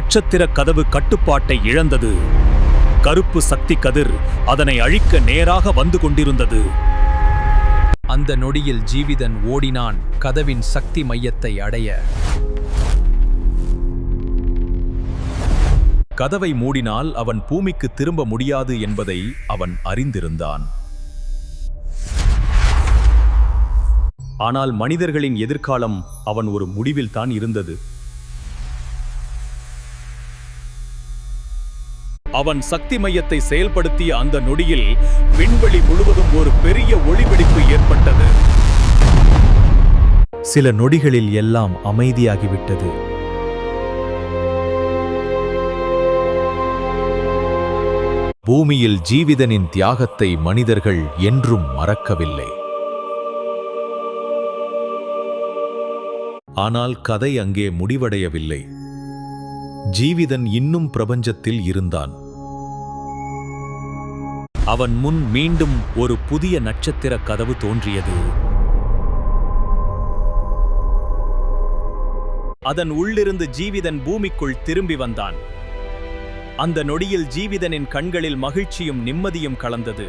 நட்சத்திர கதவு கட்டுப்பாட்டை இழந்தது. கருப்பு சக்தி கதிர் அதனை அழிக்க நேராக வந்து கொண்டிருந்தது. அந்த நொடியில் ஜீவிதன் ஓடினான் கதவின் சக்தி மையத்தை அடைய. கதவை மூடினால் அவன் பூமிக்கு திரும்ப முடியாது என்பதை அவன் அறிந்திருந்தான். ஆனால் மனிதர்களின் எதிர்காலம் அவன் ஒரு முடிவில் தான் இருந்தது. அவன் சக்தி மையத்தை செயல்படுத்திய அந்த நொடியில் விண்வெளி முழுவதும் ஒரு பெரிய ஒளிவெடிப்பு ஏற்பட்டது. சில நொடிகளில் எல்லாம் அமைதியாகிவிட்டது. பூமியில் ஜீவிதனின் தியாகத்தை மனிதர்கள் என்றும் மறக்கவில்லை. ஆனால் கதை அங்கே முடிவடையவில்லை. ஜீவிதன் இன்னும் பிரபஞ்சத்தில் இருந்தான். அவன் முன் மீண்டும் ஒரு புதிய நட்சத்திர கதவு தோன்றியது. அதன் உள்ளிருந்து ஜீவிதன் பூமிக்குள் திரும்பி வந்தான். அந்த நொடியில் ஜீவிதனின் கண்களில் மகிழ்ச்சியும் நிம்மதியும் கலந்தது.